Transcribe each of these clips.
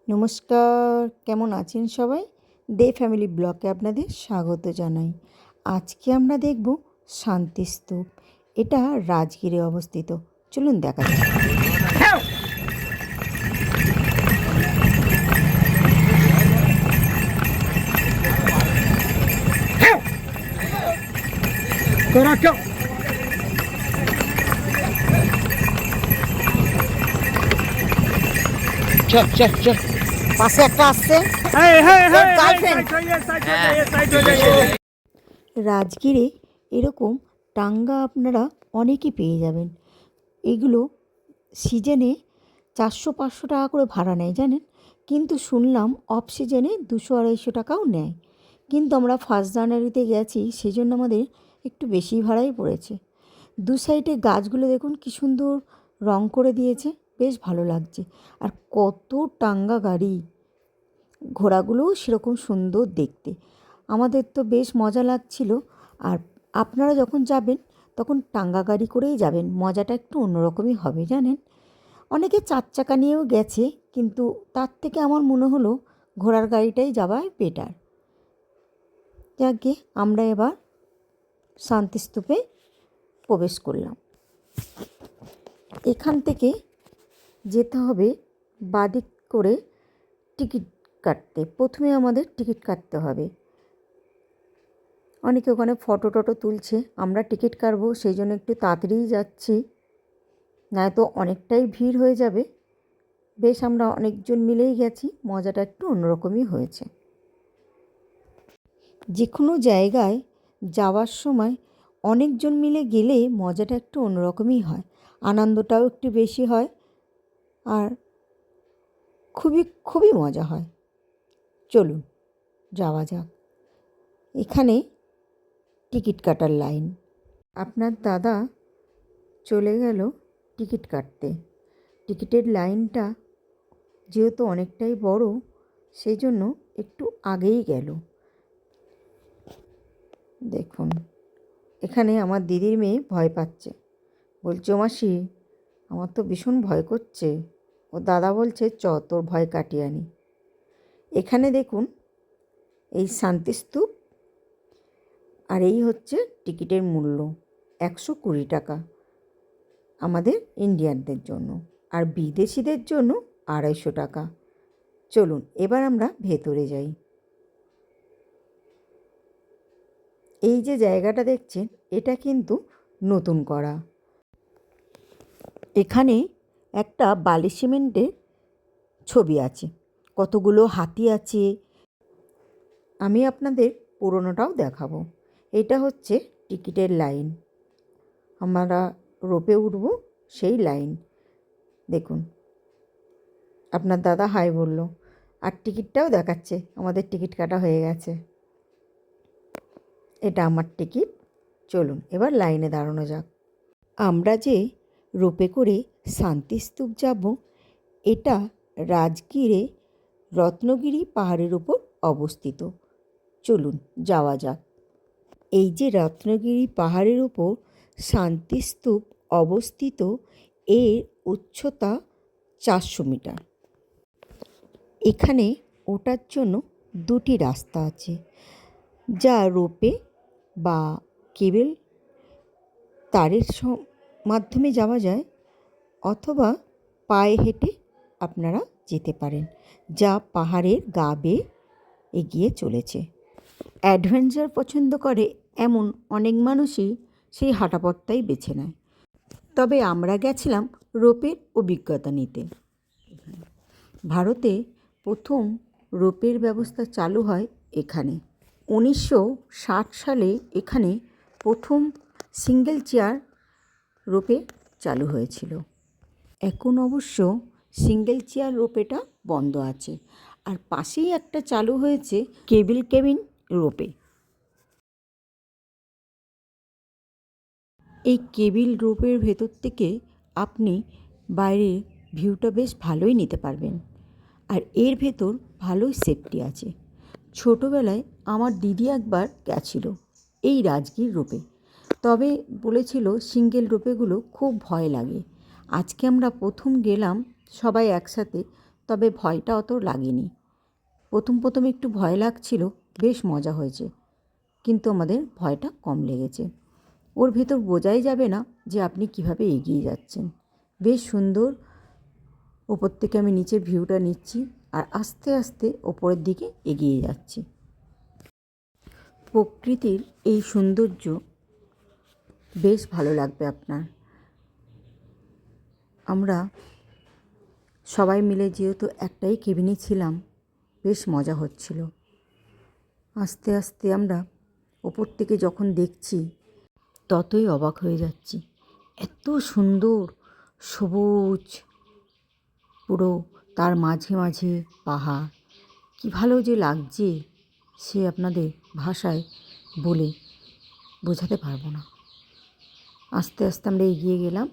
নমস্কার, কেমন আছেন সবাই? দে ফ্যামিলি ব্লগে আপনাদের স্বাগত জানাই। আজকে আমরা দেখব শান্তিস্তূপ। এটা রাজগীরে অবস্থিত। চলুন দেখা যাক। চল চল চল, পাশে একটা আসছে। রাজগীরে এরকম টাঙ্গা আপনারা অনেকই পেয়ে যাবেন। এগুলো সিজনে 400-500 টাকা করে ভাড়া নেয় জানেন, কিন্তু শুনলাম অফ সিজনে 200-250 টাকাও নেয়। কিন্তু আমরা 1 জানুয়ারিতে গেছি, সেজন্য আমাদের একটু বেশি ভাড়াই পড়েছে। দু সাইডে গাছগুলো দেখুন কী সুন্দর রং করে দিয়েছে, বেশ ভালো লাগছে। আর কত টাঙ্গা গাড়ি, ঘোড়াগুলোও সেরকম সুন্দর দেখতে। আমাদের তো বেশ মজা লাগছিল। আর আপনারা যখন যাবেন তখন টাঙ্গা গাড়ি করেই যাবেন, মজাটা একটু অন্যরকমই হবে জানেন। অনেকে 4 চাকা নিয়েও গেছে, কিন্তু তার থেকে আমার মনে হলো ঘোড়ার গাড়িটাই যাওয়াই বেটার। যাকে আমরা এবার শান্তিস্তূপে প্রবেশ করলাম। এখান থেকে যেতে হবে বাদিক করে টিকিট কাটতে। প্রথমে আমাদের টিকিট কাটতে হবে। অনেকে ওখানে ফটো টটো তুলছে, আমরা টিকিট কাটবো, সেই জন্য একটু তাড়াতাড়িই যাচ্ছি, নয়তো অনেকটাই ভিড় হয়ে যাবে। বেশ আমরা অনেকজন মিলেই গেছি, মজাটা একটু অন্যরকমই হয়েছে। যে কোনো জায়গায় যাওয়ার সময় অনেকজন মিলে গেলে মজাটা একটু অন্যরকমই হয়, আনন্দটাও একটু বেশি হয়, আর খুবই খুবই মজা হয়। চলুন যাওয়া যাক। এখানে টিকিট কাটার লাইন। আপনার দাদা চলে গেল টিকিট কাটতে। টিকিটের লাইনটা যেহেতু অনেকটাই বড়, সেই জন্য একটু আগেই গেল। দেখুন, এখানে আমার দিদির মেয়ে ভয় পাচ্ছে, বলছে ও মাসি আমার তো ভীষণ ভয় করছে। ও দাদা বলছে চ তোর ভয় কাটিয়ে আনি। এখানে দেখুন এই শান্তিস্তূপ, আর এই হচ্ছে টিকিটের মূল্য 120 টাকা আমাদের ইন্ডিয়ানদের জন্য, আর বিদেশিদের জন্য 250 টাকা। চলুন এবার আমরা ভেতরে যাই। এই যে জায়গাটা দেখছেন, এটা কিন্তু নতুন করা। এখানে একটা বালি সিমেন্টের ছবি আছে, কতগুলো হাতি আছে। আমি আপনাদের পুরোনোটাও দেখাবো। এটা হচ্ছে টিকিটের লাইন, আমরা রোপে উঠব সেই লাইন। দেখুন আপনার দাদা হাই বলল, আর টিকিটটাও দেখাচ্ছে, আমাদের টিকিট কাটা হয়ে গেছে। এটা আমার টিকিট। চলুন এবার লাইনে দাঁড়ানো যাক। আমরা যে রোপে করে শান্তিস্তূপ যাব, এটা রাজগীরে রত্নগিরি পাহাড়ের উপর অবস্থিত। চলুন যাওয়া যাক। এই যে রত্নগিরি পাহাড়ের উপর শান্তিস্তূপ অবস্থিত, এর উচ্চতা 400 মিটার। এখানে ওঠার জন্য 2টি রাস্তা আছে, যা রোপে বা কেবল তারের মাধ্যমে যাওয়া যায়, অথবা পায়ে হেঁটে আপনারা যেতে পারেন, যা পাহাড়ের গা বেয়ে এগিয়ে চলেছে। অ্যাডভেঞ্চার পছন্দ করে এমন অনেক মানুষই সেই হাঁটা পথটাই বেছে নেয়, তবে আমরা গেছিলাম রোপের অভিজ্ঞতা নিতে। ভারতে প্রথম রোপের ব্যবস্থা চালু হয় এখানে। 1960 সালে এখানে প্রথম সিঙ্গেল চেয়ার রোপে চালু হয়েছিল। এখন অবশ্য সিঙ্গেল চেয়ার রোপেটা বন্ধ আছে, আর পাশেই একটা চালু হয়েছে কেবল কেবিন রোপে। এই কেবিল রোপের ভেতর থেকে আপনি বাইরের ভিউটা বেশ ভালোই নিতে পারবেন, আর এর ভেতর ভালোই সেফটি আছে। ছোটোবেলায় আমার দিদি একবার গেছিল এই রাজগীর রোপে, তবে বলেছিল সিঙ্গেল রোপেগুলো খুব ভয় লাগে। আজকে আমরা প্রথম গেলাম সবাই একসাথে, তবে ভয়টা অত লাগেনি। প্রথম একটু ভয় লাগছিল, বেশ মজা হয়েছে, কিন্তু আমাদের ভয়টা কম লেগেছে। ওর ভেতর বোঝাই যাবে না যে আপনি কিভাবে এগিয়ে যাচ্ছেন। বেশ সুন্দর ওপর থেকে আমি নিচের ভিউটা নিচ্ছি আর আস্তে আস্তে ওপরের দিকে এগিয়ে যাচ্ছি। প্রকৃতির এই সৌন্দর্য বেশ ভালো লাগবে আপনার। আমরা সবাই মিলে যেহেতু একটাই কেবিনে ছিলাম, বেশ মজা হচ্ছিল। আস্তে আস্তে আমরা ওপর থেকে যখন দেখছি ততই অবাক হয়ে যাচ্ছি। এত সুন্দর সবুজ, পুরো তার মাঝে মাঝে পাহাড়, কী ভালো যে লাগছে সে আপনাদের ভাষায় বলে বোঝাতে পারবো না। আস্তে আস্তে আমরা এগিয়ে গেলাম।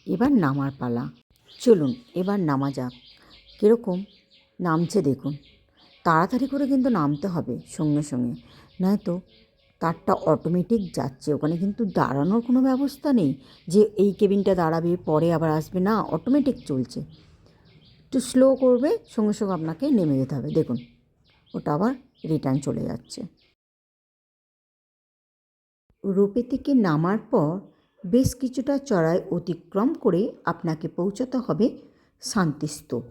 এবার নামার পালা। চলুন এবার নামা যাক। কীরকম নামছে দেখুন। তাড়াতাড়ি করে কিন্তু নামতে হবে সঙ্গে সঙ্গে, নয়তো তারটা অটোমেটিক যাচ্ছে। ওখানে কিন্তু দাঁড়ানোর কোনো ব্যবস্থা নেই যে এই কেবিনটা দাঁড়াবে পরে আবার আসবে, না, অটোমেটিক চলছে। একটু স্লো করবে, সঙ্গে সঙ্গে আপনাকে নেমে যেতে হবে। দেখুন ওটা আবার রিটার্ন চলে যাচ্ছে। রোপে থেকে নামার পর বেশ কিছুটা চড়াই অতিক্রম করে আপনাকে পৌঁছাতে হবে শান্তিস্তূপ।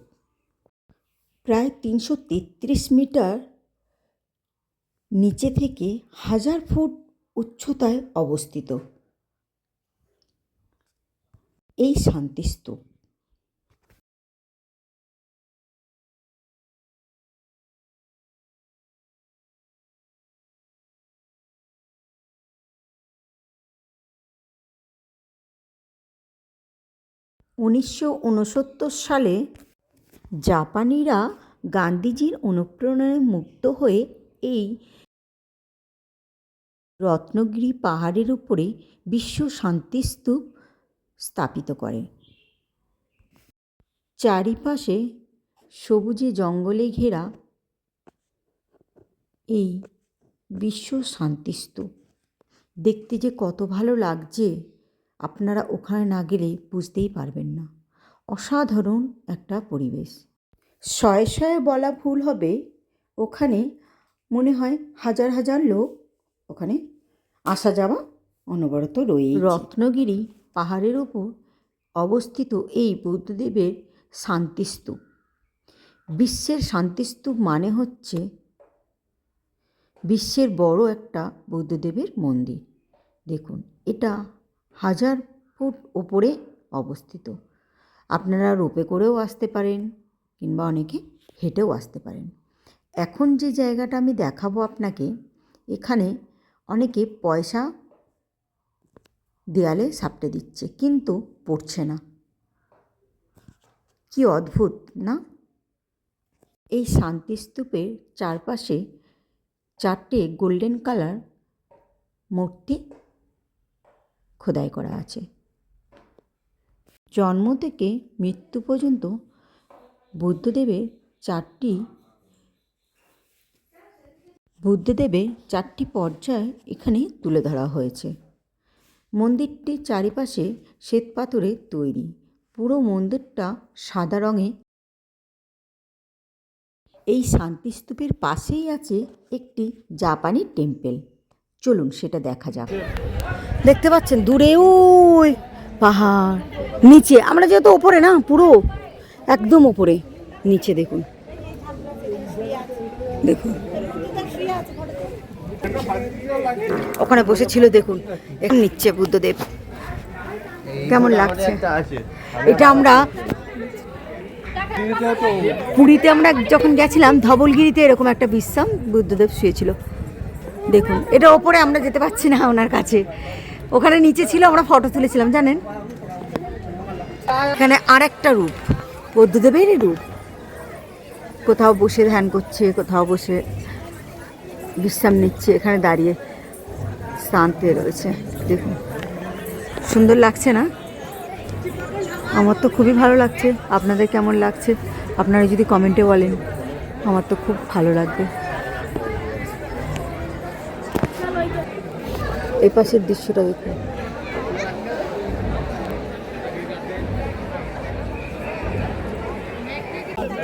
প্রায় 333 মিটার নিচে থেকে 1000 ফুট উচ্চতায় অবস্থিত এই শান্তিস্তূপ। (1969) সালে জাপানিরা গান্ধীজির অনুপ্রেরণায় মুগ্ধ হয়ে এই রত্নগিরি পাহাড়ের উপরে বিশ্ব শান্তিস্তূপ স্থাপিত করে। চারিপাশে সবুজে জঙ্গলে ঘেরা এই বিশ্ব শান্তিস্তূপ দেখতে যে কত ভালো লাগছে, আপনারা ওখানে না গেলে বুঝতেই পারবেন না। অসাধারণ একটা পরিবেশ। শয়ে শয়ে বলা ভুল হবে, ওখানে মনে হয় হাজার হাজার লোক ওখানে আসা যাওয়া অনবরত রয়েছে। রত্নগিরি পাহাড়ের ওপর অবস্থিত এই বুদ্ধদেবের শান্তিস্তূপ। বিশ্বের শান্তিস্তূপ মানে হচ্ছে বিশ্বের বড় একটা বুদ্ধদেবের মন্দির। দেখুন এটা 1000 ফুট ওপরে অবস্থিত। আপনারা রোপে করেও আসতে পারেন কিংবা অনেকে হেঁটেও আসতে পারেন। এখন যে জায়গাটা আমি দেখাবো আপনাকে, এখানে অনেকে পয়সা দেয়ালে সাপটে দিচ্ছে কিন্তু পড়ছে না। কি অদ্ভুত না? এই শান্তিস্তূপের চারপাশে 4টে গোল্ডেন কালার মূর্তি খোদাই করা আছে। জন্ম থেকে মৃত্যু পর্যন্ত বুদ্ধদেবের চারটি পর্যায় এখানে তুলে ধরা হয়েছে। মন্দিরটির চারিপাশে শ্বেত পাথরের তৈরি। পুরো মন্দিরটা সাদা রঙে। এই শান্তিস্তূপের পাশেই আছে একটি জাপানি টেম্পল। চলুন সেটা দেখা যাক। দেখতে পাচ্ছেন দূরে ওই পাহাড়, নিচে আমরা যেহেতু ওপরে না, পুরো একদম ওপরে, নিচে দেখুন দেখুন ওখানে বসেছিল, দেখুন এখন নিচ্ছে বুদ্ধদেব। কেমন লাগছে? এটা আমরা পুরীতে আমরা যখন গেছিলাম ধবলগিরিতে এরকম একটা বিশ্রাম বুদ্ধদেব শুয়েছিল। দেখুন এটা ওপরে আমরা যেতে পারছি না ওনার কাছে, ওখানে নিচে ছিল, আমরা ফটো তুলেছিলাম জানেন। এখানে আর একটা রূপ, বুদ্ধদেবেরই রূপ। কোথাও বসে ধ্যান করছে, কোথাও বসে বিশ্রাম নিচ্ছে, এখানে দাঁড়িয়ে শান্তি রয়েছে। দেখুন সুন্দর লাগছে না? আমার তো খুবই ভালো লাগছে। আপনাদের কেমন লাগছে আপনারা যদি কমেন্টে বলেন, আমার তো খুব ভালো লাগবে। এই পাশের দৃশ্যটা দেখুন।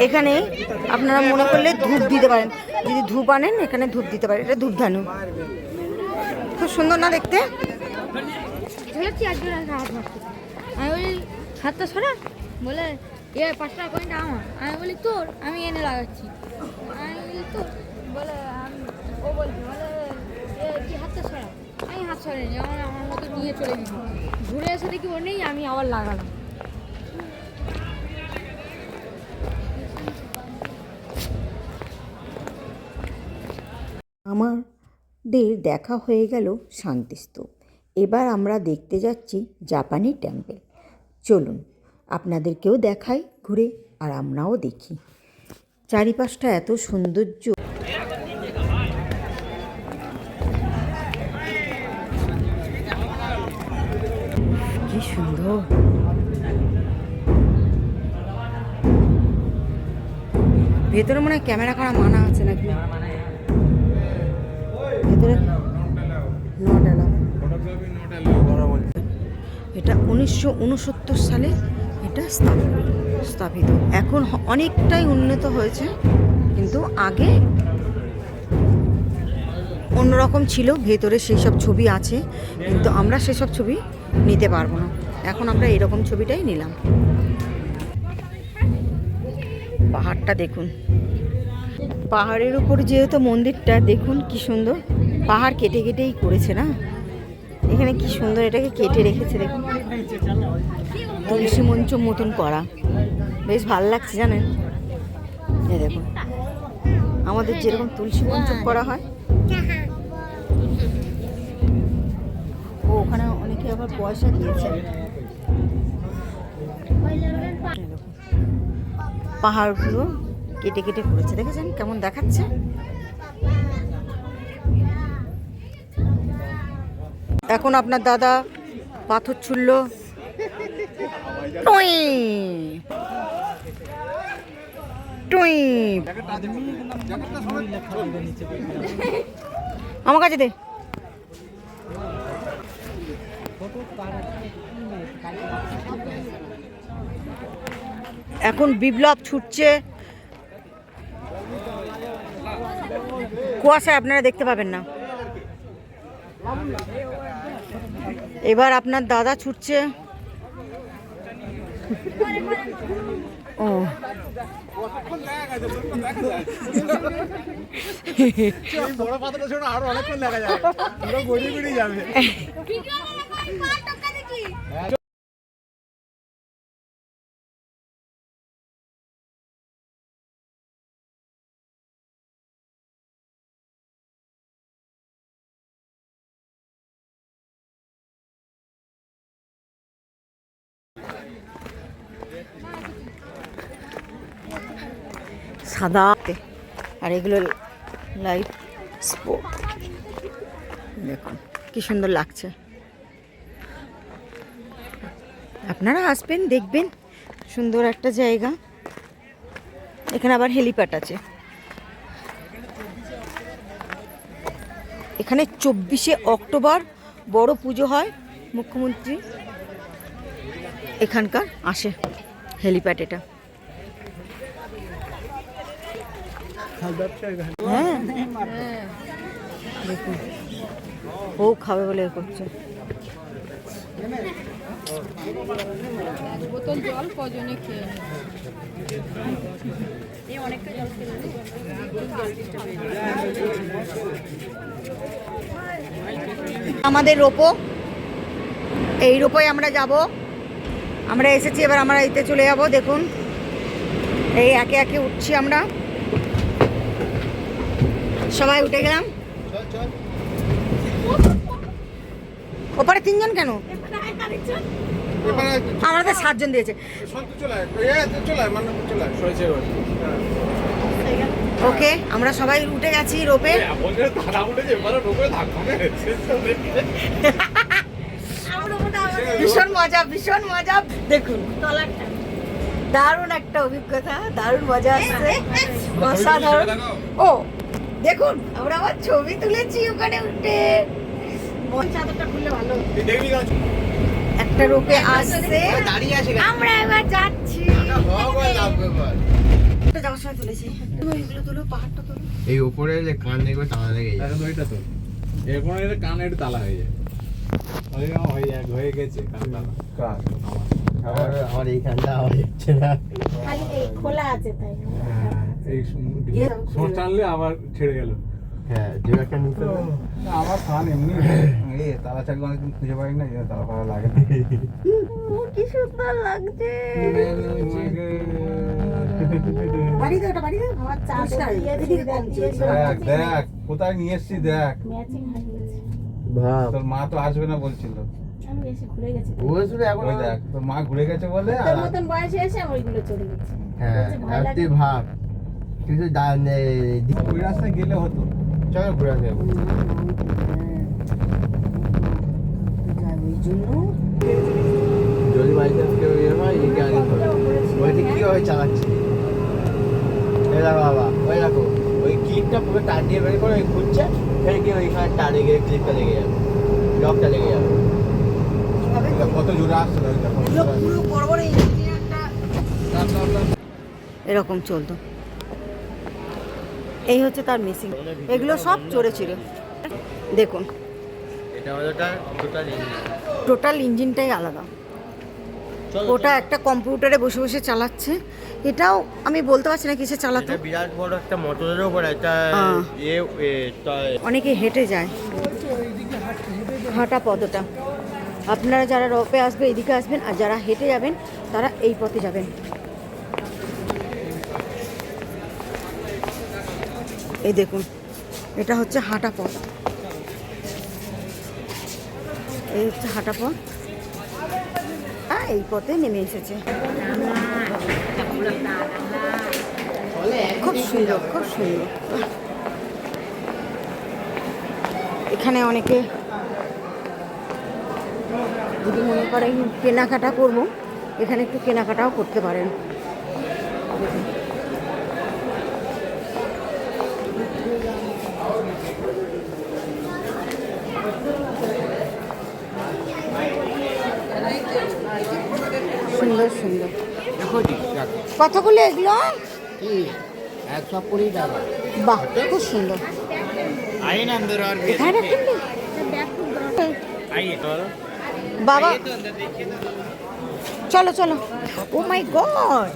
এখানে আপনারা মনে করলে ধূপ দিতে পারেন, যদি ধূপ আনেন এখানে ধূপ দিতে পারেন। এটা ধূপধানু, খুব সুন্দর না দেখতে। আমি বলি হাতটা সরা, বলে 5 টাকা কয়েনটা আমার। আমি বলি তোর, আমি এনে লাগাচ্ছি। আমি বলি তোর, বলে ও বলছে বলে তুই হাতটা সরা। আমি হাত সরাইনি, আমার মতো নিয়ে চলে গেছি। ঘুরে এসে দেখি ও নেই, আমি আবার লাগালাম। আমাদের দেখা হয়ে গেল শান্তিস্তূপ। এবার আমরা দেখতে যাচ্ছি জাপানি টেম্পল। চলুন আপনাদেরকেও দেখাই ঘুরে, আর আমরাও দেখি। চারিপাশটা এত সৌন্দর্য। কি সুন্দর। ভেতরে মনে হয় ক্যামেরা করা মানা আছে নাকি? ভেতরে এটা 1969 সালে এটা স্থাপিত। এখন অনেকটাই উন্নত হয়েছে, কিন্তু আগে অন্যরকম ছিল। ভেতরে সেই সব ছবি আছে, কিন্তু আমরা সেসব ছবি নিতে পারবো না। এখন আমরা এরকম ছবিটাই নিলাম। পাহাড়টা দেখুন, পাহাড়ের উপর যেহেতু মন্দিরটা, দেখুন কি সুন্দর। পাহাড় কেটে কেটেই করেছে না, এখানে কি সুন্দর এটাকে কেটে রেখেছে। দেখুন তুলসী মঞ্চ মতন করা, বেশ ভালো লাগছে জানেন। এই দেখুন আমাদের যেরকম তুলসী মঞ্চ করা হয়, ও ওখানে অনেকে আবার পয়সা দিয়েছে। পাহাড়গুলো কেটে কেটে করেছে, দেখেছেন কেমন দেখাচ্ছে। এখন আপনার দাদা পাথর ছুড়ল। টুই টুই, আমার কাছে দে। এখন বিপ্লব ছুটছে, কুয়াশায় আপনারা দেখতে পাবেন না। এবার আপনার দাদা ছুটছে। ও বড় পাতাটা ছোট, আরো অনেকক্ষণ দেখা যায়, পুরো গড়িয়ে গড়িয়ে যাবে। সাদা, আর এগুলো লাইট স্পট। দেখুন কি সুন্দর লাগছে। আপনারা আসবেন, দেখবেন, সুন্দর একটা জায়গা। এখানে আবার হেলিপ্যাড আছে। এখানে 24শে অক্টোবর বড় পুজো হয়, মুখ্যমন্ত্রী এখানকার আসে। হেলিপ্যাড এটা। হ্যাঁ দেখুন ও খাবে বলে করছে। বোতল জল কজনে খেয়ে অনেকটা জল খেলে আমাদের রোপো, এই রোপোয় আমরা যাব। আমরা এসেছি, এবার আমরা এতে চলে যাব। দেখুন এই একে একে উঠছি আমরা, সবাই উঠে গেলাম। ওপারে 3 জন কেন? আমাদের 7 জন দিয়েছে। ওকে আমরা সবাই উঠে গেছি রোপে। ভীষণ মজা, ভীষণ মজা। দেখুন দারুণ একটা অভিজ্ঞতা, দারুণ মজা আসছে, অসাধারণ। ও দেখুন আমরা আবার ছবি তুলেছি ওখানে উঠে। চাদরটা খুললে ভালো। একটা রোপে আসছে, আমরা এবার যাচ্ছি। পাহাড়টা যাওয়ার সময় তুলেছি। এগুলো তোলো, পাহাড়টা তোলো। এই উপরে যে কান দেখবে তালা লেগে যায়। এখন ওইটা তো এরপর এটা কানে একটু তালা হয়ে যায়। হয়ে গেছে কান তালা। আমার এইখানটা আওয়াজ হচ্ছে না। খোলা আছে তাই। এই সোঁচ টানলে আবার ছেড়ে গেল। হ্যাঁ, যে একটা নিতে হবে। আমার কান এমনি তালা চাকরি অনেকদিন খুঁজে পাই না, তালা ফালা লাগে না। কি সুন্দর লাগছে। বাড়ি দাও, বাড়ি দাও। আমার চা দেখ দেখ কোথায় নিয়ে এসছি দেখ। ভাব তোর মা তো আসবে না বলছিল। আমি এসে ঘুরে গেছি। ও শুধু এখন ওই দেখ তোর মা ঘুরে গেছে বলে তোর মতন বয়সে এসে আমি ওইগুলো চলে গেছি। হ্যাঁ, বলছে ভয় আর লাগে। তুই ভাব কিন্তু ওই রাস্তায় গেলে হতো। চলো ঘুরে আসবে। ওই জন্য যদি বাড়িতে কেউ ইয়ে হয় একে আগে ধরে ওইটা কীভাবে চালাচ্ছি এরা বাবা ওই দেখো ওই ক্লিপটা পুরো টান দিয়ে বের করে ওই ঘুরছে ফের গিয়ে ওইখানে টানে গিয়ে ক্লিপটা লেগে যাবে লকটা লেগে যাবে। এটা কত জোরে আসছে ওই দেখো। পুরো বড় বড় ইঞ্জিনিয়ারটা এরকম চলতো। এই হচ্ছে তার মেশিন। এগুলো সব চড়ে ছিল। দেখুন এটা হলো তার টোটাল টোটাল ইঞ্জিনটাই আলাদা। ওটা একটা কম্পিউটারে বসে বসে চালাচ্ছে। এটাও আমি বলতে পারছি না কিসে চালাতো। এটা বিরাট বড় একটা মোটরের উপর একটা অনেকে হেঁটে যায়, হাঁটা পথটা। আপনারা যারা রোপে আসবে এদিকে আসবেন, আর যারা হেঁটে যাবেন তারা এই পথে যাবেন। এই দেখুন এটা হচ্ছে হাঁটা পথ। এই হচ্ছে হাঁটা পথ। হ্যাঁ, এই পথে নেমে এসেছে। খুব সুন্দর, খুব সুন্দর। এখানে অনেকে যদি মনে করেন কেনাকাটা করবো, এখানে একটু কেনাকাটাও করতে পারেন। সুন্দর সুন্দর। কতগুলো এগুলো? 120 টাকা। বাহ, খুব সুন্দর। आइए ना अंदर और এখানে রাখেন নি? आइए तो বাবা চলো চলো। ও মাই গড,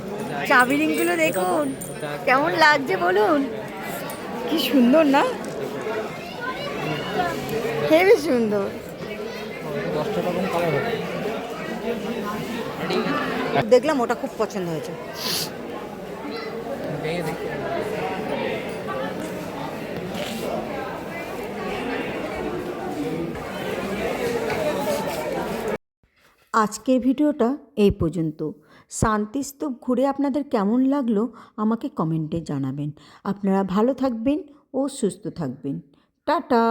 চাবি রিংগুলো দেখুন কেমন লাগছে বলুন। কি সুন্দর না, হেবি সুন্দর। 10 রকম কালার হবে। দেখলাম ওটা খুব পছন্দ হয়েছে। আজকের ভিডিওটা এই পর্যন্ত। শান্তিস্তূপ ঘুরে আপনাদের কেমন লাগলো আমাকে কমেন্টে জানাবেন। আপনারা ভালো থাকবেন ও সুস্থ থাকবেন। টাটা।